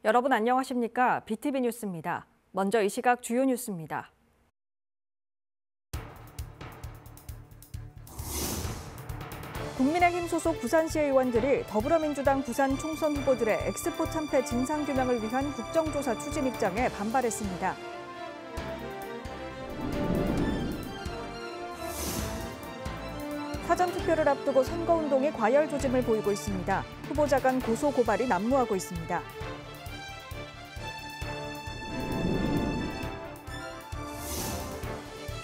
여러분 안녕하십니까? BTV 뉴스입니다. 먼저 이 시각 주요 뉴스입니다. 국민의힘 소속 부산시 의원들이 더불어민주당 부산 총선 후보들의 엑스포 참패 진상규명을 위한 국정조사 추진 입장에 반발했습니다. 사전투표를 앞두고 선거운동이 과열 조짐을 보이고 있습니다. 후보자 간 고소 고발이 난무하고 있습니다.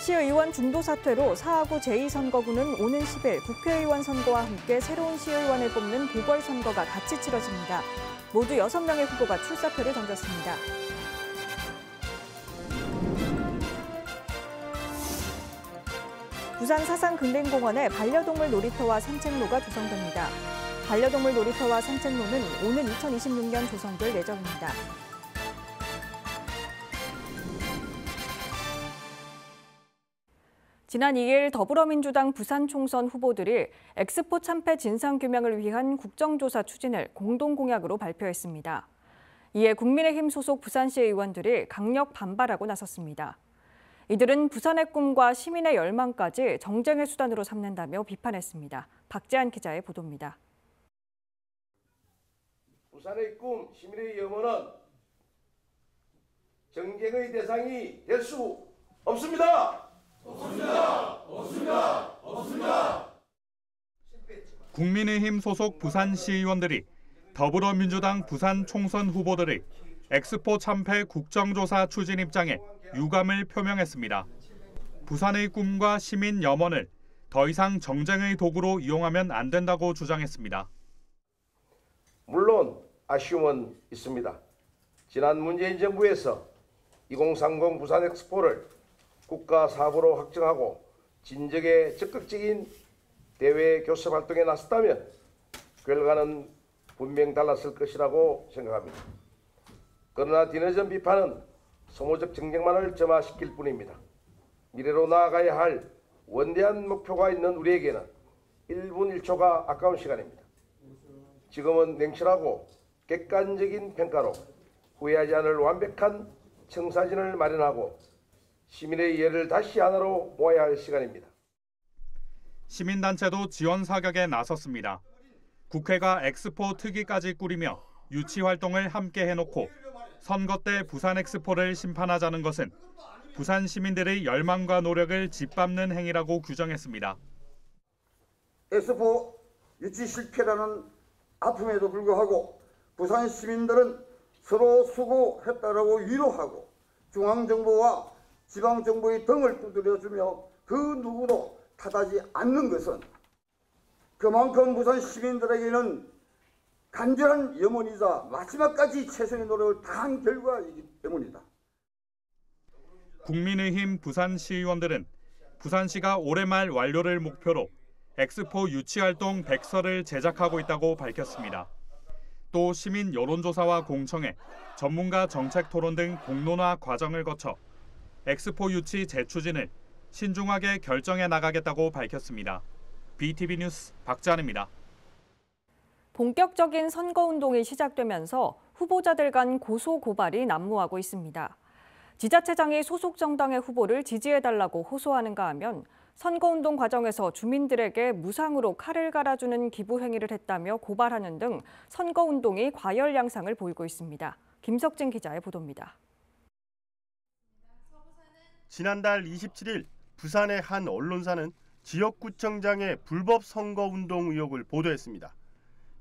시의원 중도 사퇴로 4하구 제2선거구는 오는 10일 국회의원 선거와 함께 새로운 시의원을 뽑는 보궐선거가 같이 치러집니다. 모두 6명의 후보가 출사표를 던졌습니다. 부산 사상근린공원에 반려동물 놀이터와 산책로가 조성됩니다. 반려동물 놀이터와 산책로는 오는 2026년 조성될 예정입니다. 지난 2일 더불어민주당 부산 총선 후보들이 엑스포 참패 진상규명을 위한 국정조사 추진을 공동공약으로 발표했습니다. 이에 국민의힘 소속 부산시 의원들이 강력 반발하고 나섰습니다. 이들은 부산의 꿈과 시민의 열망까지 정쟁의 수단으로 삼는다며 비판했습니다. 박재한 기자의 보도입니다. 부산의 꿈, 시민의 염원은 정쟁의 대상이 될 수 없습니다. 없습니다. 국민의힘 소속 부산시 의원들이 더불어민주당 부산 총선 후보들의 엑스포 참패 국정조사 추진 입장에 유감을 표명했습니다. 부산의 꿈과 시민 염원을 더 이상 정쟁의 도구로 이용하면 안 된다고 주장했습니다. 물론 아쉬움은 있습니다. 지난 문재인 정부에서 2030 부산 엑스포를 국가 사고로 확정하고 진즉에 적극적인 대외 교섭 활동에 나섰다면 결과는 분명 달랐을 것이라고 생각합니다. 그러나 뒤늦은 비판은 소모적 정쟁만을 점화시킬 뿐입니다. 미래로 나아가야 할 원대한 목표가 있는 우리에게는 1분 1초가 아까운 시간입니다. 지금은 냉철하고 객관적인 평가로 후회하지 않을 완벽한 청사진을 마련하고 시민의 이해를 다시 하나로 모아야 할 시간입니다. 시민단체도 지원 사격에 나섰습니다. 국회가 엑스포 특위까지 꾸리며 유치 활동을 함께 해놓고 선거 때 부산 엑스포를 심판하자는 것은 부산 시민들의 열망과 노력을 짓밟는 행위라고 규정했습니다. 엑스포 유치 실패라는 아픔에도 불구하고 부산 시민들은 서로 수고했다라고 위로하고 중앙정부와 지방정부의 등을 두드려주며 그 누구도 탓하지 않는 것은 그만큼 부산 시민들에게는 간절한 염원이자 마지막까지 최선의 노력을 다한 결과이기 때문이다. 국민의힘 부산시 의원들은 부산시가 올해 말 완료를 목표로 엑스포 유치활동 백서를 제작하고 있다고 밝혔습니다. 또 시민 여론조사와 공청회, 전문가 정책 토론 등 공론화 과정을 거쳐 엑스포 유치 재추진을 신중하게 결정해 나가겠다고 밝혔습니다. BTV 뉴스 박재한입니다. 본격적인 선거운동이 시작되면서 후보자들 간 고소 고발이 난무하고 있습니다. 지자체장이 소속 정당의 후보를 지지해달라고 호소하는가 하면 선거운동 과정에서 주민들에게 무상으로 칼을 갈아주는 기부 행위를 했다며 고발하는 등 선거운동이 과열 양상을 보이고 있습니다. 김석진 기자의 보도입니다. 지난달 27일 부산의 한 언론사는 지역구청장의 불법 선거운동 의혹을 보도했습니다.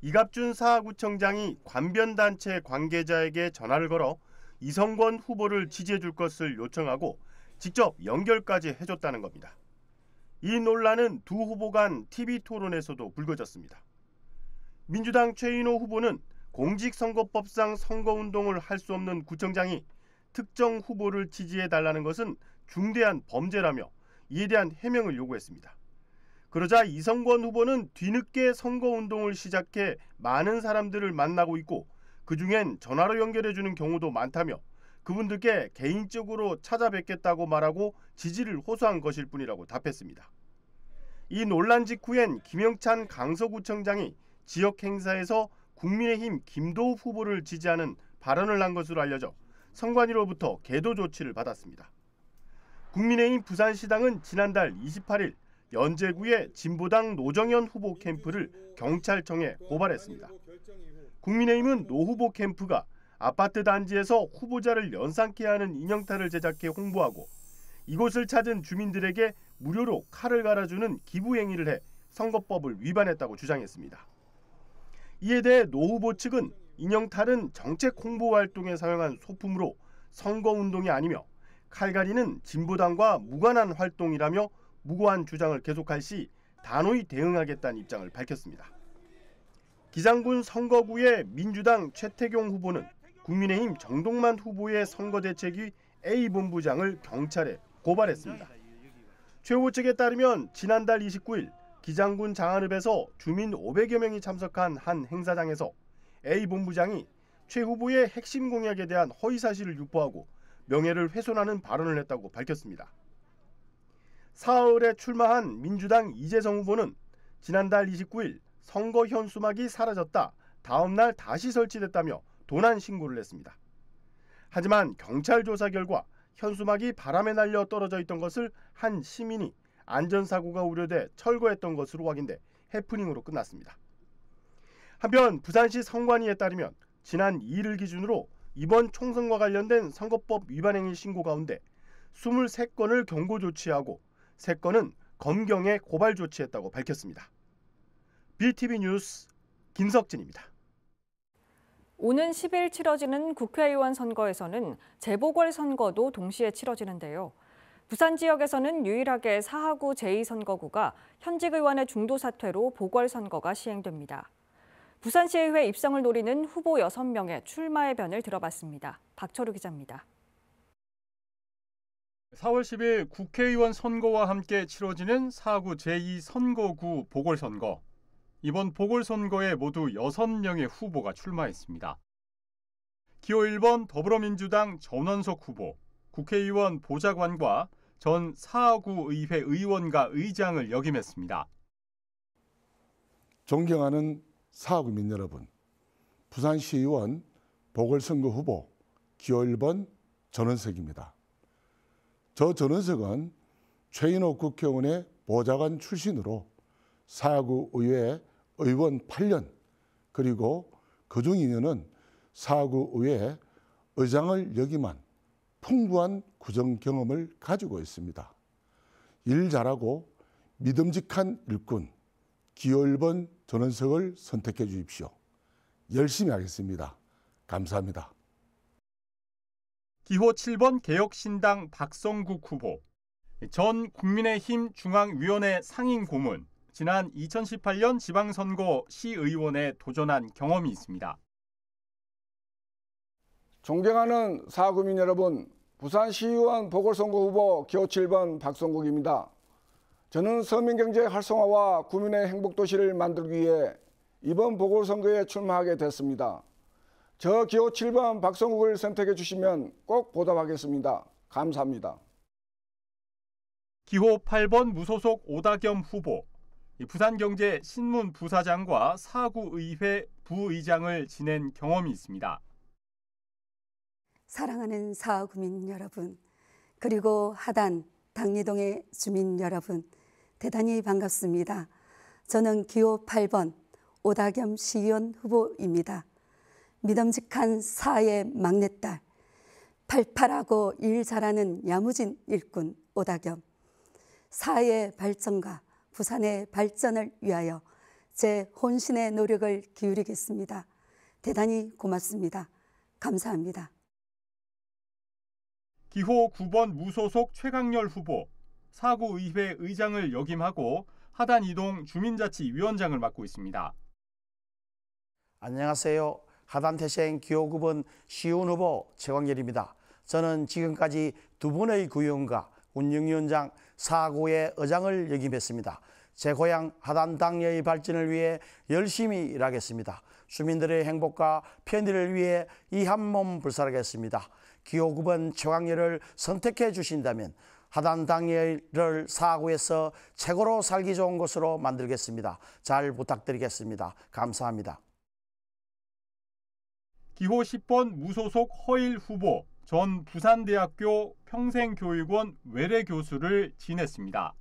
이갑준 사하구청장이 관변단체 관계자에게 전화를 걸어 이성권 후보를 지지해줄 것을 요청하고 직접 연결까지 해줬다는 겁니다. 이 논란은 두 후보 간 TV토론에서도 불거졌습니다. 민주당 최인호 후보는 공직선거법상 선거운동을 할 수 없는 구청장이 특정 후보를 지지해달라는 것은 중대한 범죄라며 이에 대한 해명을 요구했습니다. 그러자 이성권 후보는 뒤늦게 선거운동을 시작해 많은 사람들을 만나고 있고 그중엔 전화로 연결해주는 경우도 많다며 그분들께 개인적으로 찾아뵙겠다고 말하고 지지를 호소한 것일 뿐이라고 답했습니다. 이 논란 직후엔 김영찬 강서구청장이 지역 행사에서 국민의힘 김도읍 후보를 지지하는 발언을 한 것으로 알려져 선관위로부터 계도 조치를 받았습니다. 국민의힘 부산시당은 지난달 28일 연제구의 진보당 노정현 후보 캠프를 경찰청에 고발했습니다. 국민의힘은 노 후보 캠프가 아파트 단지에서 후보자를 연상케 하는 인형탈을 제작해 홍보하고 이곳을 찾은 주민들에게 무료로 칼을 갈아주는 기부 행위를 해 선거법을 위반했다고 주장했습니다. 이에 대해 노 후보 측은 인형탈은 정책 홍보 활동에 사용한 소품으로 선거운동이 아니며 칼갈이는 진보당과 무관한 활동이라며 무고한 주장을 계속할 시 단호히 대응하겠다는 입장을 밝혔습니다. 기장군 선거구의 민주당 최태경 후보는 국민의힘 정동만 후보의 선거대책위 A본부장을 경찰에 고발했습니다. 최 후보 측에 따르면 지난달 29일 기장군 장안읍에서 주민 500여 명이 참석한 한 행사장에서 A본부장이 최 후보의 핵심 공약에 대한 허위사실을 유포하고 명예를 훼손하는 발언을 했다고 밝혔습니다. 사흘에 출마한 민주당 이재성 후보는 지난달 29일 선거 현수막이 사라졌다, 다음 날 다시 설치됐다며 도난 신고를 했습니다. 하지만 경찰 조사 결과 현수막이 바람에 날려 떨어져 있던 것을 한 시민이 안전사고가 우려돼 철거했던 것으로 확인돼 해프닝으로 끝났습니다. 한편 부산시 선관위에 따르면 지난 2일 기준으로 이번 총선과 관련된 선거법 위반 행위 신고 가운데 23건을 경고 조치하고 3건은 검경에 고발 조치했다고 밝혔습니다. BTV 뉴스 김석진입니다. 오는 10일 치러지는 국회의원 선거에서는 재보궐선거도 동시에 치러지는데요. 부산 지역에서는 유일하게 4하구 제2선거구가 현직 의원의 중도 사퇴로 보궐선거가 시행됩니다. 부산시의회 입성을 노리는 후보 6명의 출마의 변을 들어봤습니다. 박철우 기자입니다. 4월 10일 국회의원 선거와 함께 치러지는 4구 제2선거구 보궐선거. 이번 보궐선거에 모두 6명의 후보가 출마했습니다. 기호 1번 더불어민주당 전원석 후보, 국회의원 보좌관과 전 4구 의회 의원과 의장을 역임했습니다. 존경하는 4구민 여러분, 부산시의원 보궐선거 후보 기호 1번 전원석입니다. 저 전원석은 최인호 국회의원의 보좌관 출신으로 4구 의회 의원 8년, 그리고 그중 2년은 4구 의회 의장을 역임한 풍부한 구정 경험을 가지고 있습니다. 일 잘하고 믿음직한 일꾼 기호 1번 전원석을 선택해 주십시오. 열심히 하겠습니다. 감사합니다. 기호 7번 개혁신당 박성국 후보, 전 국민의힘 중앙위원회 상임고문, 지난 2018년 지방선거 시의원에 도전한 경험이 있습니다. 존경하는 4구민 여러분, 부산시의원 보궐선거 후보 기호 7번 박성국입니다. 저는 서민경제 활성화와 구민의 행복도시를 만들기 위해 이번 보궐선거에 출마하게 됐습니다. 저 기호 7번 박성국을 선택해 주시면 꼭 보답하겠습니다. 감사합니다. 기호 8번 무소속 오다겸 후보, 부산경제 신문 부사장과 4구 의회 부의장을 지낸 경험이 있습니다. 사랑하는 4구민 여러분, 그리고 하단 당리동의 주민 여러분, 대단히 반갑습니다. 저는 기호 8번 오다겸 시의원 후보입니다. 믿음직한 4의 막내딸, 팔팔하고 일 잘하는 야무진 일꾼 오다겸, 4의 발전과 부산의 발전을 위하여 제 혼신의 노력을 기울이겠습니다. 대단히 고맙습니다. 감사합니다. 기호 9번 무소속 최강렬 후보, 4구 의회 의장을 역임하고 하단 이동 주민자치위원장을 맡고 있습니다. 안녕하세요. 하단 태생 기호 9번 시의원 후보 최광렬입니다. 저는 지금까지 2번의 구의원과 운영위원장 4구의 의장을 역임했습니다. 제 고향 하단 당의 발전을 위해 열심히 일하겠습니다. 주민들의 행복과 편의를 위해 이 한 몸 불살하겠습니다. 기호 9번 최광렬을 선택해 주신다면 하단 당회를 4구에서 최고로 살기 좋은 곳으로 만들겠습니다. 잘 부탁드리겠습니다. 감사합니다. 기호 10번 무소속 허일 후보, 전 부산대학교 평생교육원 외래교수를 지냈습니다.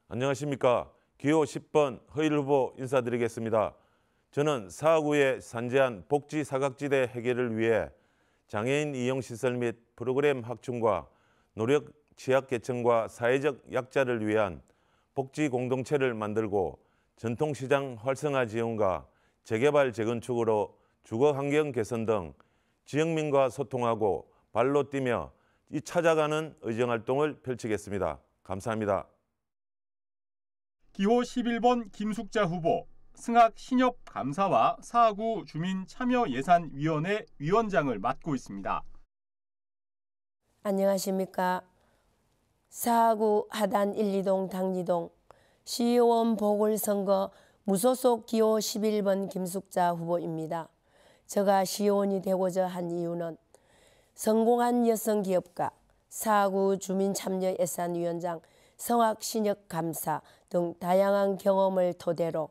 안녕하십니까. 기호 10번 허일 후보 인사드리겠습니다. 저는 사하구의 산재한 복지 사각지대 해결을 위해 장애인 이용시설 및 프로그램 확충과 노력 취약계층과 사회적 약자를 위한 복지 공동체를 만들고 전통시장 활성화 지원과 재개발 재건축으로 주거 환경 개선 등 지역민과 소통하고 발로 뛰며 찾아가는 의정활동을 펼치겠습니다. 감사합니다. 기호 11번 김숙자 후보, 승학 신협 감사와 사하구 주민참여예산위원회 위원장을 맡고 있습니다. 안녕하십니까. 사하구 하단 1, 2동 당리동 시의원 보궐선거 무소속 기호 11번 김숙자 후보입니다. 제가 시의원이 되고자 한 이유는 성공한 여성기업가, 사하구 주민참여예산위원장, 성학신협 감사 등 다양한 경험을 토대로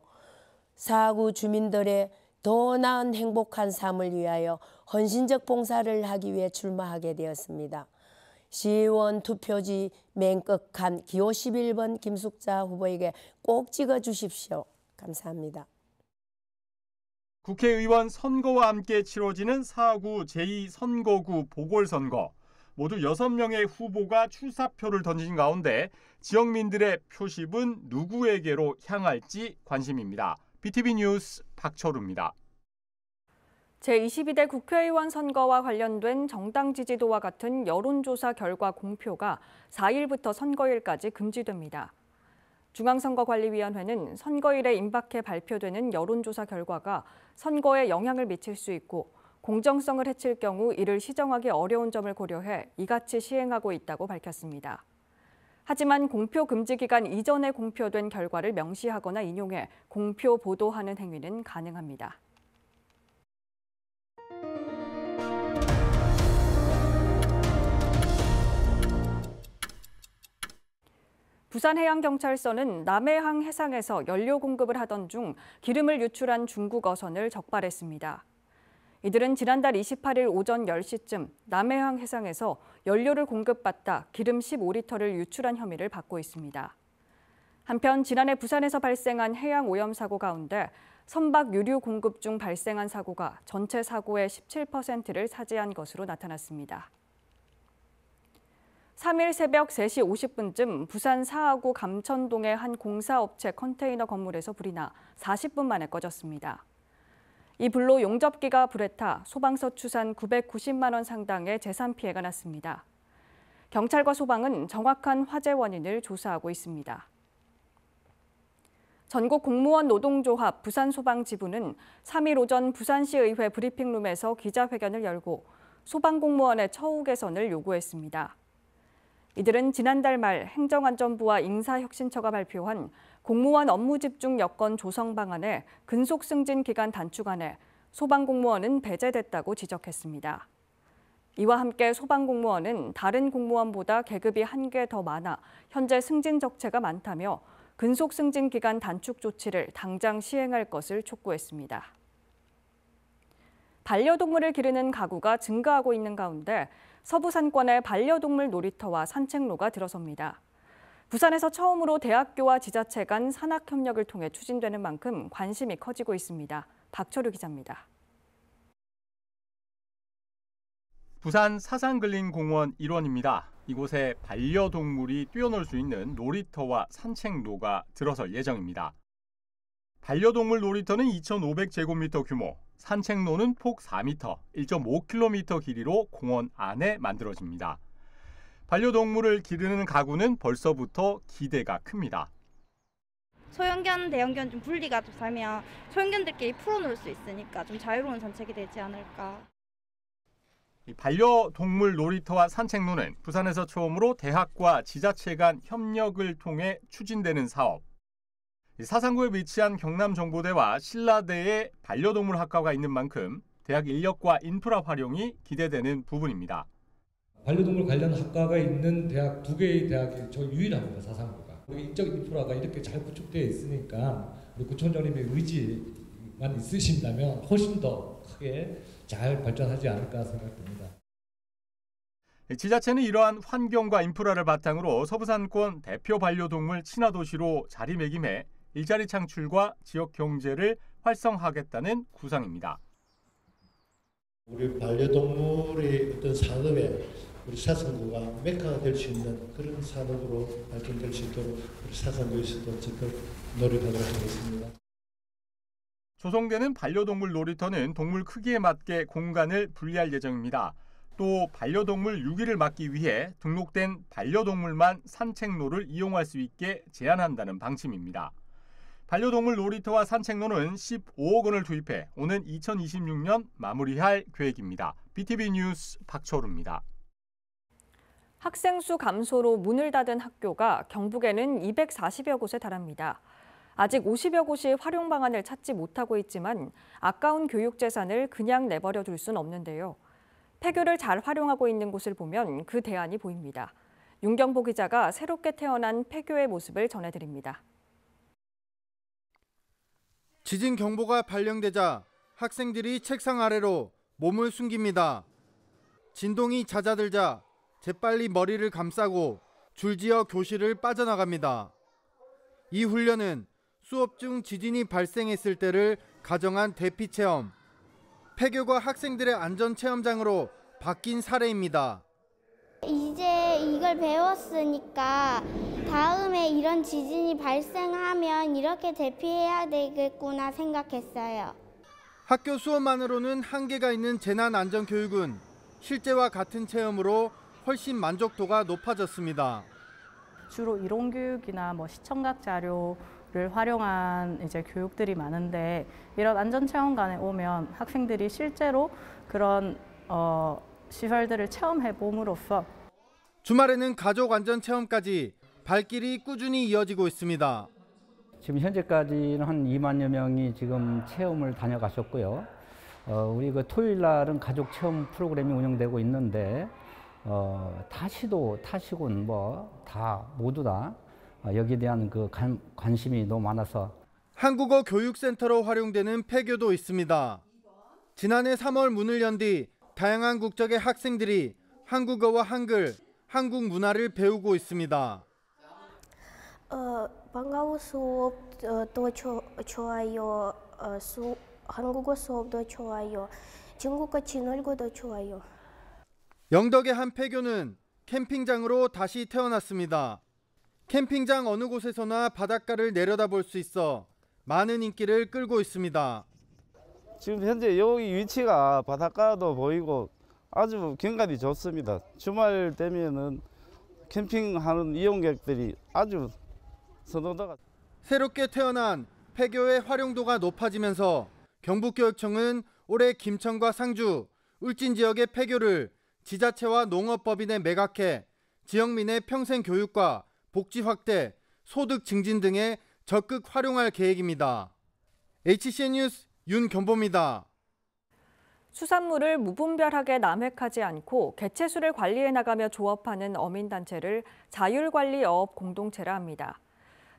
사하구 주민들의 더 나은 행복한 삶을 위하여 헌신적 봉사를 하기 위해 출마하게 되었습니다. 시의원 투표지 맨 끝칸 기호 11번 김숙자 후보에게 꼭 찍어주십시오. 감사합니다. 국회의원 선거와 함께 치러지는 사하구 제2선거구 보궐선거. 모두 6명의 후보가 출사표를 던진 가운데 지역민들의 표심은 누구에게로 향할지 관심입니다. BTV 뉴스 박철우입니다. 제22대 국회의원 선거와 관련된 정당 지지도와 같은 여론조사 결과 공표가 4일부터 선거일까지 금지됩니다. 중앙선거관리위원회는 선거일에 임박해 발표되는 여론조사 결과가 선거에 영향을 미칠 수 있고 공정성을 해칠 경우 이를 시정하기 어려운 점을 고려해 이같이 시행하고 있다고 밝혔습니다. 하지만 공표 금지 기간 이전에 공표된 결과를 명시하거나 인용해 공표 보도하는 행위는 가능합니다. 부산해양경찰서는 남해항 해상에서 연료 공급을 하던 중 기름을 유출한 중국 어선을 적발했습니다. 이들은 지난달 28일 오전 10시쯤 남해항 해상에서 연료를 공급받다 기름 15리터를 유출한 혐의를 받고 있습니다. 한편 지난해 부산에서 발생한 해양 오염 사고 가운데 선박 유류 공급 중 발생한 사고가 전체 사고의 17%를 차지한 것으로 나타났습니다. 3일 새벽 3시 50분쯤 부산 사하구 감천동의 한 공사업체 컨테이너 건물에서 불이 나 40분 만에 꺼졌습니다. 이 불로 용접기가 불에 타 소방서 추산 990만 원 상당의 재산 피해가 났습니다. 경찰과 소방은 정확한 화재 원인을 조사하고 있습니다. 전국 공무원 노동조합 부산소방지부는 3일 오전 부산시의회 브리핑룸에서 기자회견을 열고 소방공무원의 처우 개선을 요구했습니다. 이들은 지난달 말 행정안전부와 인사혁신처가 발표한 공무원 업무 집중 여건 조성 방안에 근속 승진 기간 단축안에 소방공무원은 배제됐다고 지적했습니다. 이와 함께 소방공무원은 다른 공무원보다 계급이 한 개 더 많아 현재 승진 적체가 많다며 근속 승진 기간 단축 조치를 당장 시행할 것을 촉구했습니다. 반려동물을 기르는 가구가 증가하고 있는 가운데 서부 산권에 반려동물 놀이터와 산책로가 들어섭니다. 부산에서 처음으로 대학교와 지자체 간 산학협력을 통해 추진되는 만큼 관심이 커지고 있습니다. 박철우 기자입니다. 부산 사상근린공원 일원입니다. 이곳에 반려동물이 뛰어놀 수 있는 놀이터와 산책로가 들어설 예정입니다. 반려동물 놀이터는 2,500제곱미터 규모, 산책로는 폭 4m, 1.5km 길이로 공원 안에 만들어집니다. 반려동물을 기르는 가구는 벌써부터 기대가 큽니다. 소형견, 대형견 좀 분리가 좀 살면 소형견들끼리 풀어놓을 수 있으니까 좀 자유로운 산책이 되지 않을까. 반려동물 놀이터와 산책로는 부산에서 처음으로 대학과 지자체 간 협력을 통해 추진되는 사업. 사상구에 위치한 경남정보대와 신라대에 반려동물 학과가 있는 만큼 대학 인력과 인프라 활용이 기대되는 부분입니다. 반려동물 관련 학과가 있는 대학 2개의 대학이 저 유일합니다. 사상구가. 인적 인프라가 이렇게 잘 구축되어 있으니까 우리 구청장님의 의지만 있으신다면 훨씬 더 크게 잘 발전하지 않을까 생각됩니다. 지자체는 이러한 환경과 인프라를 바탕으로 서부산권 대표 반려동물 친화도시로 자리매김해 일자리 창출과 지역 경제를 활성화하겠다는 구상입니다. 우리 반려동물의 어떤 산업에 우리 사상구가 메카가 될 수 있는 그런 산업으로 발전될 수 있도록 우리 사상구에서도 적극 노력하도록 하겠습니다. 조성되는 반려동물 놀이터는 동물 크기에 맞게 공간을 분리할 예정입니다. 또 반려동물 유기를 막기 위해 등록된 반려동물만 산책로를 이용할 수 있게 제한한다는 방침입니다. 반려동물 놀이터와 산책로는 15억 원을 투입해 오는 2026년 마무리할 계획입니다. BTV 뉴스 박철우입니다. 학생 수 감소로 문을 닫은 학교가 경북에는 240여 곳에 달합니다. 아직 50여 곳이 활용 방안을 찾지 못하고 있지만 아까운 교육 재산을 그냥 내버려 둘 순 없는데요. 폐교를 잘 활용하고 있는 곳을 보면 그 대안이 보입니다. 윤경보 기자가 새롭게 태어난 폐교의 모습을 전해드립니다. 지진 경보가 발령되자 학생들이 책상 아래로 몸을 숨깁니다. 진동이 잦아들자 재빨리 머리를 감싸고 줄지어 교실을 빠져나갑니다. 이 훈련은 수업 중 지진이 발생했을 때를 가정한 대피 체험, 폐교가 학생들의 안전 체험장으로 바뀐 사례입니다. 이제 이걸 배웠으니까 다음에 이런 지진이 발생하면 이렇게 대피해야 되겠구나 생각했어요. 학교 수업만으로는 한계가 있는 재난안전교육은 실제와 같은 체험으로 훨씬 만족도가 높아졌습니다. 주로 이론 교육이나 시청각 자료를 활용한 이제 교육들이 많은데 이런 안전체험관에 오면 학생들이 실제로 그런 시설들을 체험해 봄으로써 주말에는 가족 안전 체험까지 발길이 꾸준히 이어지고 있습니다. 지금 현재까지는 한 2만여 명이 지금 체험을 다녀가셨고요. 우리 토요일 날은 가족 체험 프로그램이 운영되고 있는데 타시도 타시군 다 모두 다 여기에 대한 그 관심이 너무 많아서 한국어 교육센터로 활용되는 폐교도 있습니다. 지난해 3월 문을 연 뒤 다양한 국적의 학생들이 한국어와 한글, 한국 문화를 배우고 있습니다. 방과후 수업도 좋아요. 한국어 수업도 좋아요. 중국어 진얼고도 좋아요. 영덕의 한 폐교는 캠핑장으로 다시 태어났습니다. 캠핑장 어느 곳에서나 바닷가를 내려다볼 수 있어 많은 인기를 끌고 있습니다. 지금 현재 여기 위치가 바닷가도 보이고 아주 경관이 좋습니다. 주말 되면은 캠핑하는 이용객들이 아주 선호도가. 새롭게 태어난 폐교의 활용도가 높아지면서 경북교육청은 올해 김천과 상주, 울진 지역의 폐교를 지자체와 농업법인에 매각해 지역민의 평생 교육과 복지 확대, 소득 증진 등에 적극 활용할 계획입니다. HCN 뉴스 윤경보입니다. 수산물을 무분별하게 남획하지 않고 개체수를 관리해 나가며 조업하는 어민단체를 자율관리어업 공동체라 합니다.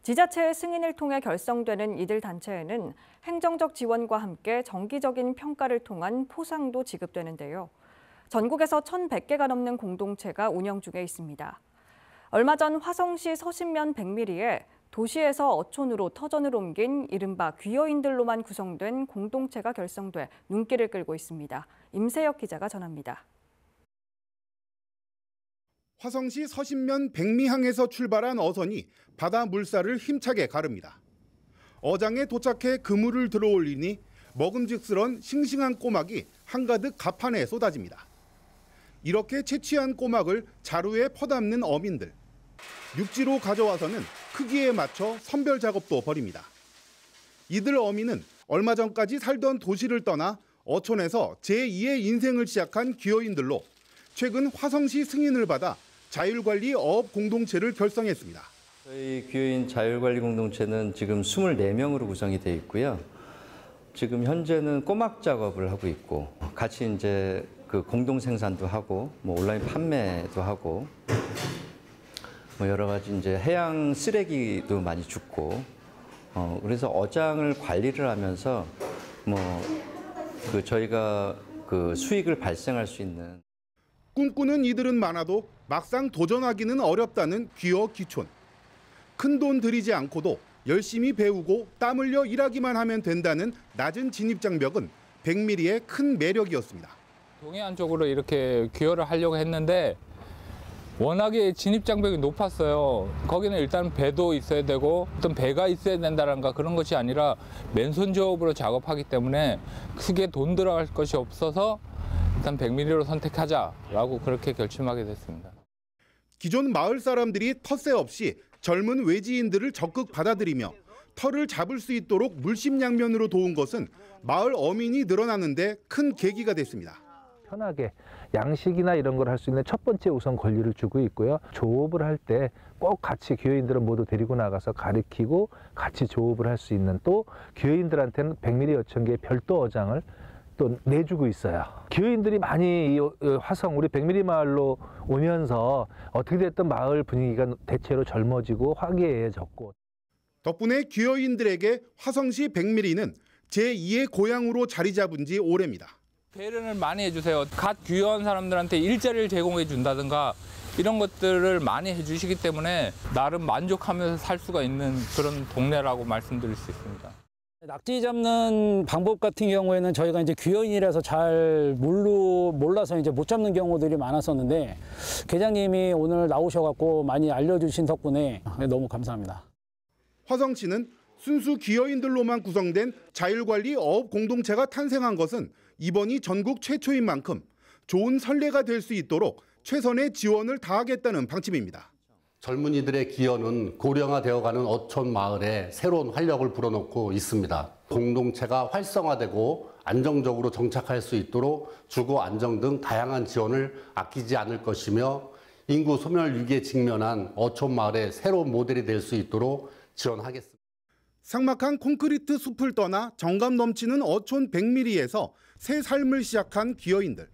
지자체의 승인을 통해 결성되는 이들 단체에는 행정적 지원과 함께 정기적인 평가를 통한 포상도 지급되는데요. 전국에서 1,100개가 넘는 공동체가 운영 중에 있습니다. 얼마 전 화성시 서신면 100mm에 도시에서 어촌으로 터전을 옮긴 이른바 귀여인들로만 구성된 공동체가 결성돼 눈길을 끌고 있습니다. 임세혁 기자가 전합니다. 화성시 서신면 백미항에서 출발한 어선이 바다 물살을 힘차게 가릅니다. 어장에 도착해 그물을 들어올리니 먹음직스런 싱싱한 꼬막이 한가득 갑판에 쏟아집니다. 이렇게 채취한 꼬막을 자루에 퍼담는 어민들. 육지로 가져와서는 크기에 맞춰 선별 작업도 벌입니다. 이들 어민은 얼마 전까지 살던 도시를 떠나 어촌에서 제2의 인생을 시작한 귀여인들로 최근 화성시 승인을 받아 자율관리 어업 공동체를 결성했습니다. 저희 귀여인 자율관리 공동체는 지금 24명으로 구성이 되어 있고요. 지금 현재는 꼬막 작업을 하고 있고 같이 이제 그 공동 생산도 하고 온라인 판매도 하고 여러 가지 이제 해양 쓰레기도 많이 줍고 그래서 어장을 관리를 하면서 저희가 수익을 발생할 수 있는. 꿈꾸는 이들은 많아도 막상 도전하기는 어렵다는 귀여 기촌. 큰 돈 들이지 않고도 열심히 배우고 땀 흘려 일하기만 하면 된다는 낮은 진입장벽은 백미리의 큰 매력이었습니다. 동해안 쪽으로 이렇게 귀여를 하려고 했는데 워낙에 진입장벽이 높았어요. 거기는 일단 배도 있어야 되고 어떤 배가 있어야 된다든가 그런 것이 아니라 맨손 조업으로 작업하기 때문에 크게 돈 들어갈 것이 없어서 일단 백미리로 선택하자라고 그렇게 결심하게 됐습니다. 기존 마을 사람들이 텃세 없이 젊은 외지인들을 적극 받아들이며 터를 잡을 수 있도록 물심양면으로 도운 것은 마을 어민이 늘어나는데 큰 계기가 됐습니다. 편하게 양식이나 이런 걸 할 수 있는 첫 번째 우선 권리를 주고 있고요. 조업을 할 때 꼭 같이 기여인들은 모두 데리고 나가서 가르치고 같이 조업을 할 수 있는, 또 기여인들한테는 백미리 어촌계의 별도 어장을 또 내주고 있어요. 기여인들이 많이 이 화성 우리 백미리 마을로 오면서 어떻게 됐든 마을 분위기가 대체로 젊어지고 화기애애해졌고, 덕분에 기여인들에게 화성시 백미리는 제2의 고향으로 자리 잡은 지 오래입니다. 배려를 많이 해주세요. 갓 귀여운 사람들한테 일자리를 제공해 준다든가 이런 것들을 많이 해주시기 때문에 나름 만족하면서 살 수가 있는 그런 동네라고 말씀드릴 수 있습니다. 낙지 잡는 방법 같은 경우에는 저희가 이제 귀여인이라서 잘 몰라서 이제 못 잡는 경우들이 많았었는데, 계장님이 오늘 나오셔갖고 많이 알려주신 덕분에 너무 감사합니다. 화성시는 순수 기여인들로만 구성된 자율관리 어업 공동체가 탄생한 것은 이번이 전국 최초인 만큼 좋은 선례가 될 수 있도록 최선의 지원을 다하겠다는 방침입니다. 젊은이들의 기여는 고령화되어가는 어촌 마을에 새로운 활력을 불어넣고 있습니다. 공동체가 활성화되고 안정적으로 정착할 수 있도록 주거 안정 등 다양한 지원을 아끼지 않을 것이며, 인구 소멸 위기에 직면한 어촌 마을의 새로운 모델이 될 수 있도록 지원하겠습니다. 삭막한 콘크리트 숲을 떠나 정감 넘치는 어촌 백미리에서 새 삶을 시작한 기여인들.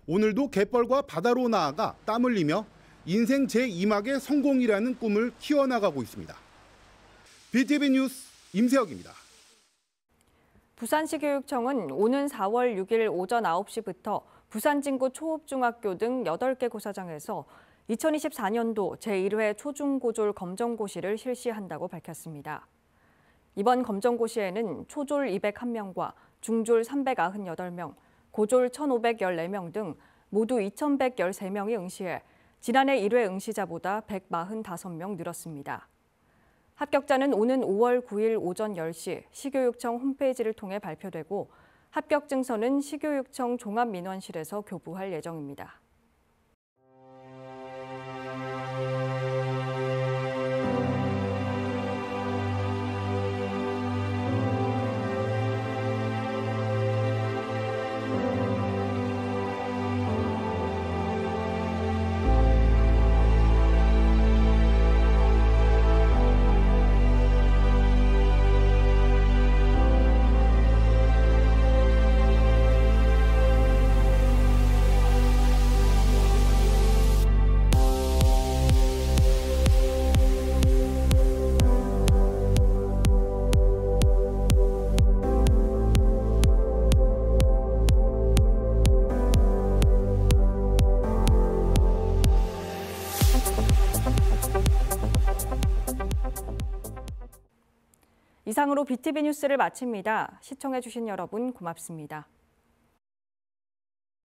오늘도 갯벌과 바다로 나아가 땀 흘리며 인생 제2막의 성공이라는 꿈을 키워나가고 있습니다. BTV 뉴스 임세혁입니다. 부산시 교육청은 오는 4월 6일 오전 9시부터 부산 진구 초읍중학교 등 8개 고사장에서 2024년도 제1회 초중고졸 검정고시를 실시한다고 밝혔습니다. 이번 검정고시에는 초졸 201명과 중졸 398명, 고졸 1,514명 등 모두 2,113명이 응시해 지난해 1회 응시자보다 145명 늘었습니다. 합격자는 오는 5월 9일 오전 10시 시교육청 홈페이지를 통해 발표되고, 합격 증서는 시교육청 종합민원실에서 교부할 예정입니다. 이상으로 BTV 뉴스를 마칩니다. 시청해주신 여러분 고맙습니다.